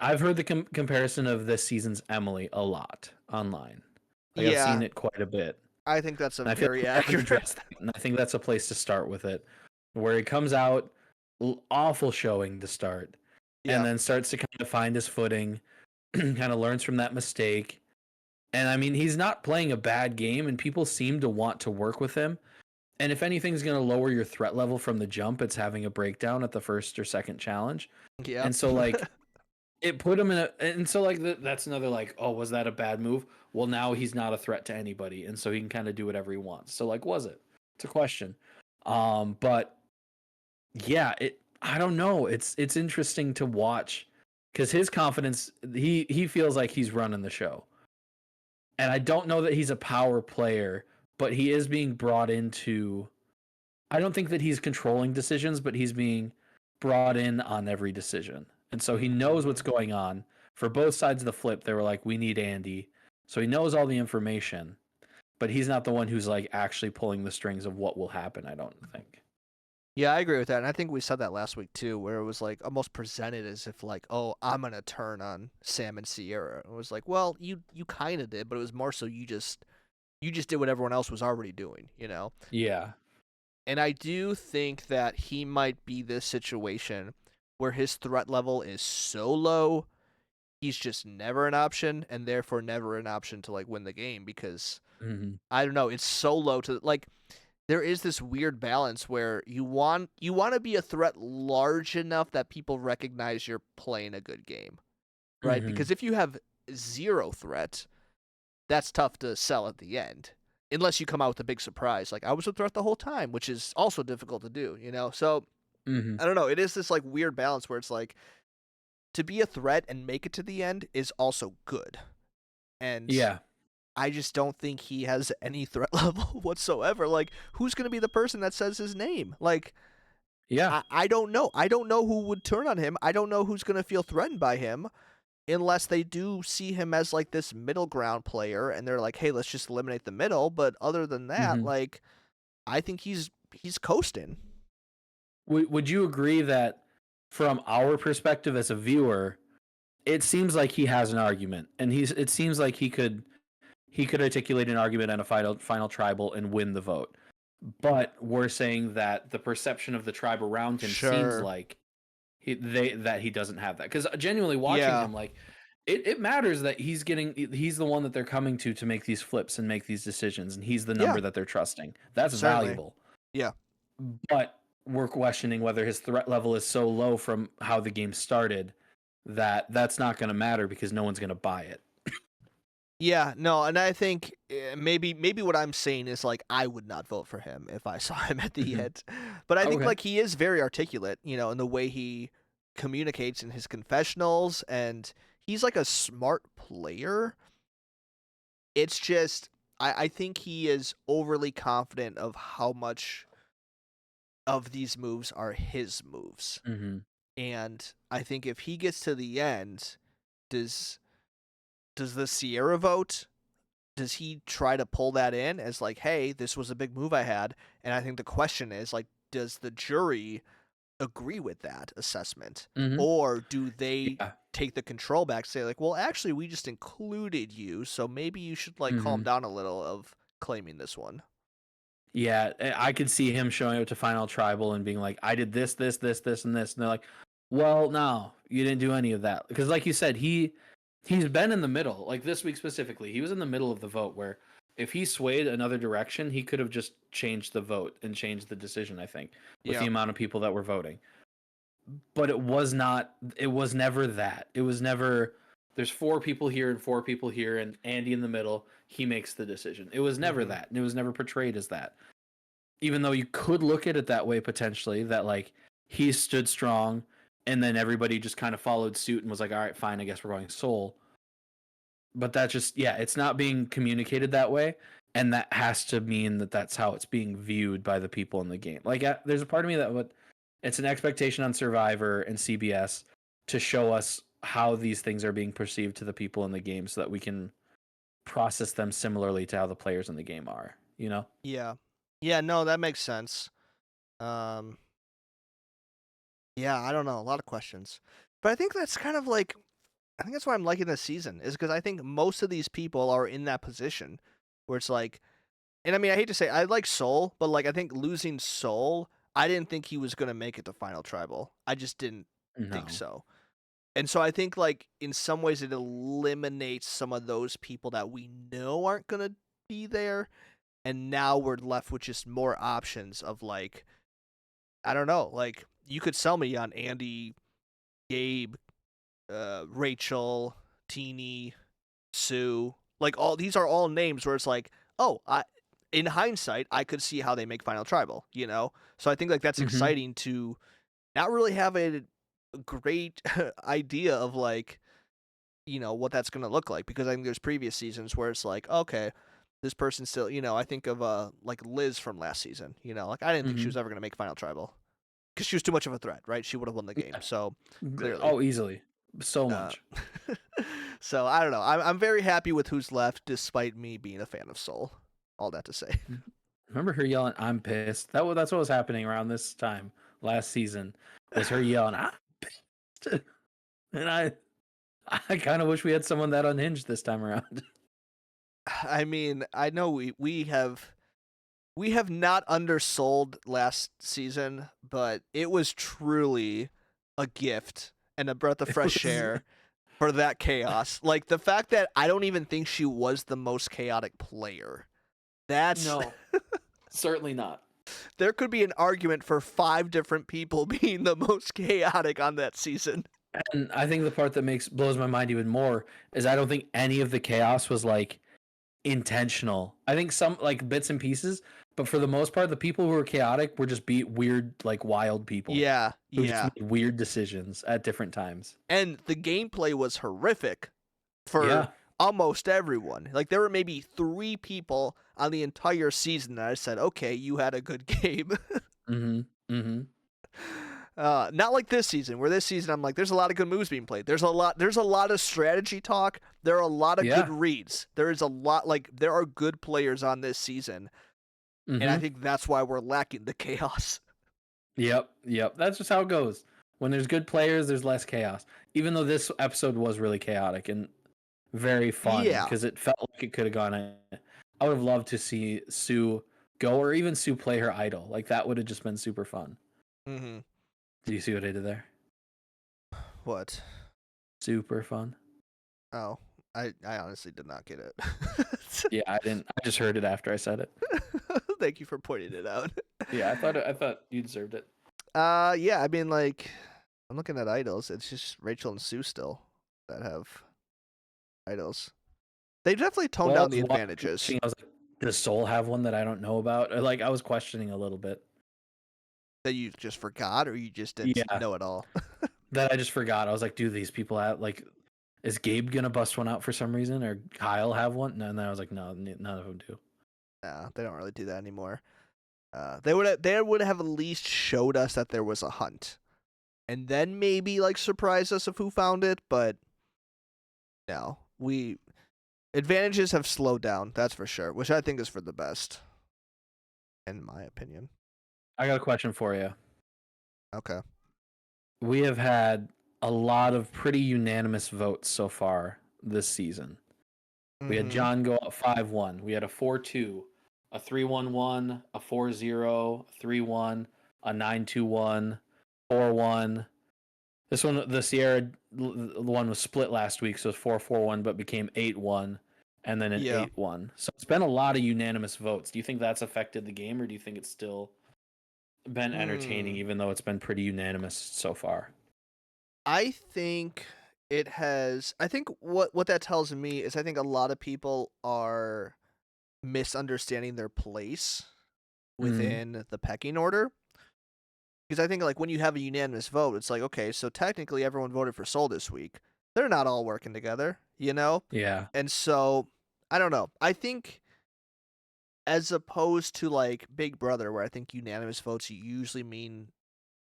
I've heard the comparison of this season's Emily a lot online. Like I've seen
Yeah,
it quite a bit.
I think that's a
And I feel
very
like we haven't
accurate.
addressed that, and I think that's a place to start with it, where he comes out awful showing to start, and
Yeah,
then starts to kind of find his footing, kind of learns from that mistake, and I mean he's not playing a bad game, and people seem to want to work with him. And if anything's going to lower your threat level from the jump, it's having a breakdown at the first or second challenge.
yeah.
And so like it put him in a, and so like that's another like, oh, was that a bad move? Well, now he's not a threat to anybody, and so he can kind of do whatever he wants. So like, was it? It's a question. But yeah, I don't know. It's interesting to watch because his confidence, he feels like he's running the show, and I don't know that he's a power player, but he is being brought into. I don't think that he's controlling decisions, but he's being brought in on every decision. And so he knows what's going on. For both sides of the flip, they were like, we need Andy. So he knows all the information, but he's not the one who's like actually pulling the strings of what will happen, I don't think.
Yeah, I agree with that. And I think we said that last week too, where it was like almost presented as if like, oh, I'm gonna turn on Sam and Sierra. It was like, well, you kind of did, but it was more so you just did what everyone else was already doing, you know?
Yeah.
And I do think that he might be this situation where his threat level is so low, he's just never an option, and therefore never an option to like win the game because
Mm-hmm.
I don't know, it's so low to like there is this weird balance where you want to be a threat large enough that people recognize you're playing a good game, right?
Mm-hmm.
Because if you have zero threat, that's tough to sell at the end. Unless you come out with a big surprise, like I was a threat the whole time, which is also difficult to do, you know? So
Mm-hmm.
I don't know. It is this like weird balance where it's like to be a threat and make it to the end is also good. And
Yeah.
I just don't think he has any threat level whatsoever. Like, who's going to be the person that says his name? Like,
Yeah.
I don't know. I don't know who would turn on him. I don't know who's going to feel threatened by him unless they do see him as like this middle ground player and they're like, hey, let's just eliminate the middle. But other than that,
Mm-hmm.
like, I think he's coasting.
Would you agree that from our perspective as a viewer, it seems like he has an argument, and it seems like he could articulate an argument on a final tribal and win the vote. But we're saying that the perception of the tribe around him seems
Sure.
like that he doesn't have that. Because genuinely watching
Yeah.
him, like it matters that he's the one that they're coming to make these flips and make these decisions, and he's the number
Yeah.
that they're trusting. That's
Certainly.
valuable.
Yeah.
But we're questioning whether his threat level is so low from how the game started that that's not going to matter because no one's going to buy it.
Yeah, no, and I think maybe what I'm saying is like I would not vote for him if I saw him at the
Mhm.
end. But I think
Okay.
like he is very articulate, you know, in the way he communicates in his confessionals and he's like a smart player. It's just I think he is overly confident of how much of these moves are his moves.
Mm-hmm.
And I think if he gets to the end, does the Sierra vote? Does he try to pull that in as like, hey, this was a big move I had? And I think the question is like, does the jury agree with that assessment?
Mm-hmm.
Or do they
Yeah.
take the control back, say like, well, actually we just included you, so maybe you should like calm
Mhm.
down a little of claiming this one.
Yeah, I could see him showing up to Final Tribal and being like, I did this, this, this, this, and this. And they're like, well, no, you didn't do any of that. Because like you said, he's been in the middle. Like this week specifically, he was in the middle of the vote where if he swayed another direction, he could have just changed the vote and changed the decision, I think, with
Yeah.
the amount of people that were voting. But it was never that. It was never, there's 4 people here and 4 people here, and Andy in the middle, he makes the decision. It was never
Mhm.
that. And it was never portrayed as that. Even though you could look at it that way potentially, that like he stood strong and then everybody just kind of followed suit and was like, all right, fine, I guess we're going Soul. But that just, yeah, it's not being communicated that way. And that has to mean that that's how it's being viewed by the people in the game. Like, there's a part of me that would, It's an expectation on Survivor and CBS to show us how these things are being perceived to the people in the game so that we can process them similarly to how the players in the game are, you know?
Yeah. Yeah, no, that makes sense. Um Yeah, I don't know, a lot of questions. But I think that's kind of like I think that's why I'm liking this season is because I think most of these people are in that position where it's like, and I mean, I hate to say, I like Soul, but like I think losing Soul, I didn't think he was gonna make it to Final Tribal. I just didn't think
No.
so. And so I think like in some ways it eliminates some of those people that we know aren't gonna be there, and now we're left with just more options of like, I don't know, like you could sell me on Andy, Gabe, Rachel, Teeny, Sue. Like all these are all names where it's like, oh, in hindsight, I could see how they make Final Tribal, you know? So I think like that's
Mhm.
exciting to not really have a great idea of like, you know, what that's gonna look like because I think there's previous seasons where it's like, okay, this person still, you know, I think of like Liz from last season, you know, like I didn't think she
Mhm.
was ever gonna make Final Tribal because she was too much of a threat, right? She would have won the game.
Yeah.
So clearly,
Oh, easily. So
uh,
much.
so I don't know. I'm very happy with who's left, despite me being a fan of Soul. All that to say.
Remember her yelling, "I'm pissed." That's what was happening around this time last season. Was her yelling, "I'm pissed," and I kind of wish we had someone that unhinged this time around.
I mean, I know we have not undersold last season, but it was truly a gift and a breath of
It
fresh
was-
air for that chaos. Like the fact that I don't even think she was the most chaotic player. That's
No, certainly not.
there could be an argument for 5 different people being the most chaotic on that season.
And I think the part that blows my mind even more is I don't think any of the chaos was like intentional. I think some like bits and pieces, but for the most part, the people who were chaotic were just weird, like wild people
Yeah,
who just
yeah.
made weird decisions at different times.
And the gameplay was horrific for
Yeah.
almost everyone. Like there were maybe 3 people on the entire season that I said, "Okay, you had a good game."
Mm-hmm. Mm-hmm.
Not like this season, where this season I'm like, there's a lot of good moves being played. There's a lot of strategy talk. There are a lot of
Yeah.
good reads. There is a lot like there are good players on this season, and I
Mm-hmm.
think that's why we're lacking the chaos.
Yep. Yep. That's just how it goes. When there's good players, there's less chaos. Even though this episode was really chaotic and very fun
Yeah.
because it felt like it could have gone. I would have loved to see Sue go, or even Sue play her idol. Like that would have just been super fun.
Mhm.
Did you see what I did there?
What?
Super fun.
Oh, I honestly did not get it.
Yeah, I didn't. I just heard it after I said it.
Thank you for pointing it out.
Yeah, I thought you deserved it.
Yeah, I mean, like, I'm looking at idols. It's just Rachel and Sue still that have idols. They definitely toned
Well, I
down
was
the advantages.
I was like, does Soul have one that I don't know about? Or, like, I was questioning a little bit.
That you just forgot, or you just didn't
Yeah.
know at all.
That I just forgot. I was like, do these people have like? Is Gabe gonna bust one out for some reason, or Kyle have one? And then I was like, no, none of them do.
No, they don't really do that anymore. They would have at least showed us that there was a hunt, and then maybe like surprise us of who found it. But no, advantages have slowed down. That's for sure, which I think is for the best, in my opinion.
I got a question for you.
Okay.
We have had a lot of pretty unanimous votes so far this season. We had
Mhm.
John go up 5-1. We had a 4-2, a 3-1-1, a 4-0, a 3-1, a 9-2-1, 4-1. This one, the Sierra one was split last week, so it's 4-4-1, but became 8-1, and then an
Yeah.
8-1. So it's been a lot of unanimous votes. Do you think that's affected the game, or do you think it's still been entertaining, even though it's been pretty unanimous so far?
I think it has. I think what that tells me is I think a lot of people are misunderstanding their place within the pecking order. Because I think like when you have a unanimous vote, it's like, okay, so technically everyone voted for Soul this week. They're not all working together, you know?
Yeah.
And so I don't know. I think as opposed to like Big Brother, where I think unanimous votes usually mean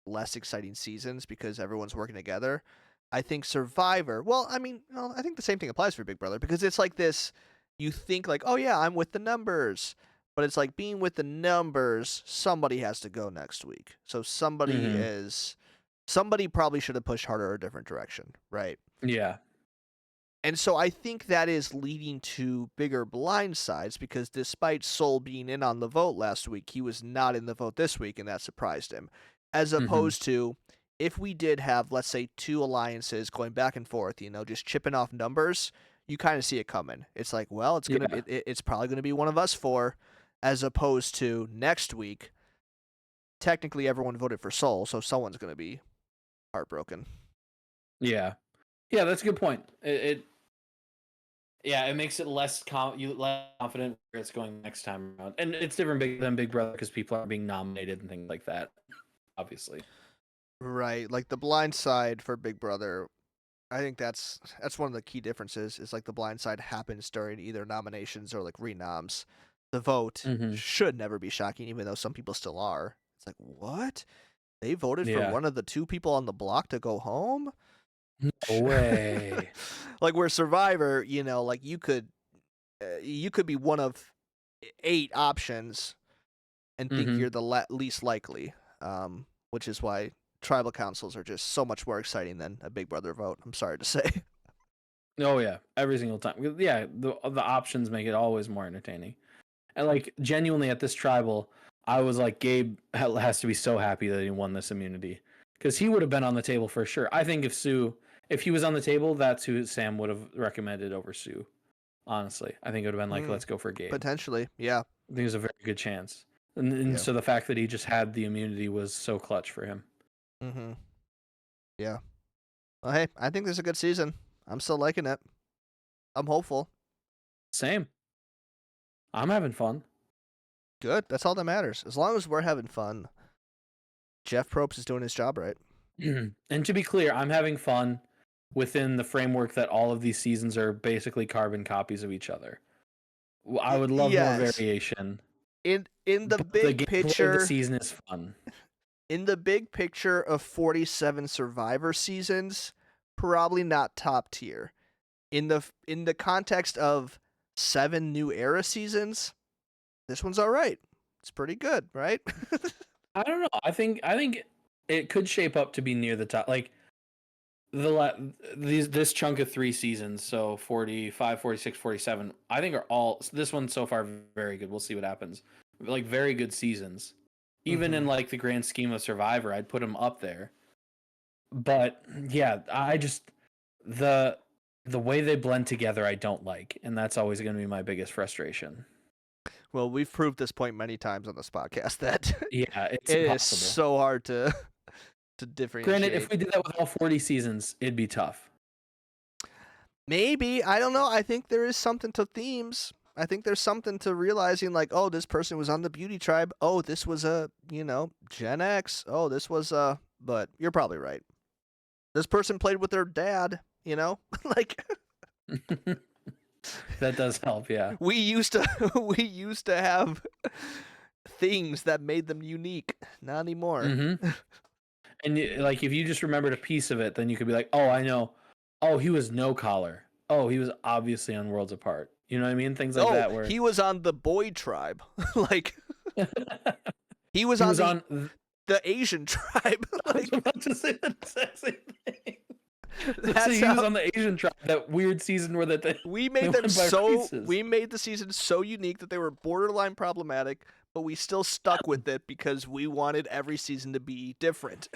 less exciting seasons because everyone's working together. I think Survivor, well, I mean, I think the same thing applies for Big Brother because it's like this, you think like, oh yeah, I'm with the numbers. But it's like being with the numbers, somebody has to go next week. So somebody probably should have pushed harder a different direction, right?
Yeah.
And so I think that is leading to bigger blindsides because despite Soul being in on the vote last week, he was not in the vote this week, and that surprised him. As opposed to if we did have, let's say, 2 alliances going back and forth, just chipping off numbers, you kind of see it coming. It's like, well, it's probably gonna be one of us 4, as opposed to next week. Technically, everyone voted for Soul, so someone's gonna be heartbroken.
Yeah, that's a good point. It makes it less confident where it's going next time around, and it's different than Big Brother because people are being nominated and things like that. Obviously,
right? Like the blind side for Big Brother, I think that's one of the key differences. Is like the blind side happens during either nominations or like renoms. The vote should never be shocking, even though some people still are. It's like, what? They voted for one of the 2 people on the block to go home?
No way.
Like where Survivor, like you could be one of 8 options and think you're the least likely, which is why tribal councils are just so much more exciting than a Big Brother vote. I'm sorry to say.
Oh yeah, every single time. Yeah, the options make it always more entertaining. And like genuinely at this tribal, I was like, Gabe has to be so happy that he won this immunity because he would have been on the table for sure. I think if he was on the table, that's who Sam would have recommended over Sue. Honestly, I think it would have been like, let's go for Gabe.
Potentially, yeah.
I think there's a very good chance. And so the fact that he just had the immunity was so clutch for him.
Yeah. Well, hey, I think this is a good season. I'm still liking it. I'm hopeful.
Same. I'm having fun.
Good. That's all that matters. As long as we're having fun, Jeff Probst is doing his job right.
And to be clear, I'm having fun within the framework that all of these seasons are basically carbon copies of each other. I would love more variation.
In the big picture,
the season is fun.
In the big picture of 47 Survivor seasons, probably not top tier. In the context of 7 New Era seasons, this one's all right. It's pretty good, right?
I don't know. I think it could shape up to be near the top. Like this chunk of 3 seasons, so 45, 46, 47, I think are all, this one so far very good. We'll see what happens. Like very good seasons. Even in like the grand scheme of Survivor, I'd put them up there. But yeah, I just the way they blend together I don't like, and that's always going to be my biggest frustration.
Well, we've proved this point many times on this podcast that
it's
it
impossible.
Is so hard to differentiate.
Granted, if we did that with all 40 seasons, it'd be tough.
Maybe. I don't know. I think there is something to themes. I think there's something to realizing like, oh, this person was on the beauty tribe. Oh, this was a, Gen X. Oh, this was but you're probably right. This person played with their dad, like
that does help, yeah.
We used to have things that made them unique. Not anymore.
And like if you just remembered a piece of it, then you could be like, "Oh, I know. Oh, he was no collar. Oh, he was obviously on Worlds Apart." You know what I mean? Things like that. Where
he was on the boy tribe, like he was on the Asian tribe.
Like, I was about to say the exact same thing. He was on the Asian tribe. That weird season where
we made the season so unique that they were borderline problematic, but we still stuck with it because we wanted every season to be different.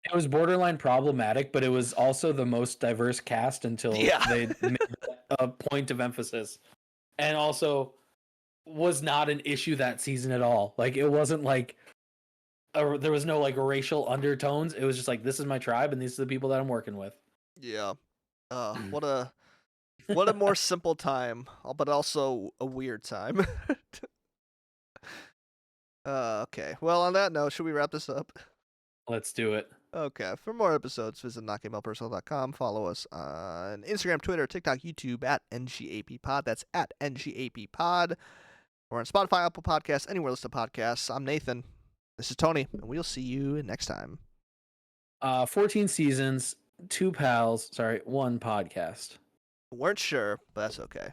It was borderline problematic, but it was also the most diverse cast until they made a point of emphasis. And also was not an issue that season at all. Like it wasn't like there was no like racial undertones. It was just like, this is my tribe and these are the people that I'm working with.
Yeah. What a more simple time, but also a weird time. Okay. Well, on that note, should we wrap this up?
Let's do it.
Okay. For more episodes, visit notgameoutpersonal.com. Follow us on Instagram, Twitter, TikTok, YouTube at NGAPpod. That's at NGAPpod. We're on Spotify, Apple Podcasts, anywhere listen to podcasts. I'm Nathan. This is Tony, and we'll see you next time.
14 seasons, 2 pals. Sorry, 1 podcast.
Weren't sure, but that's okay.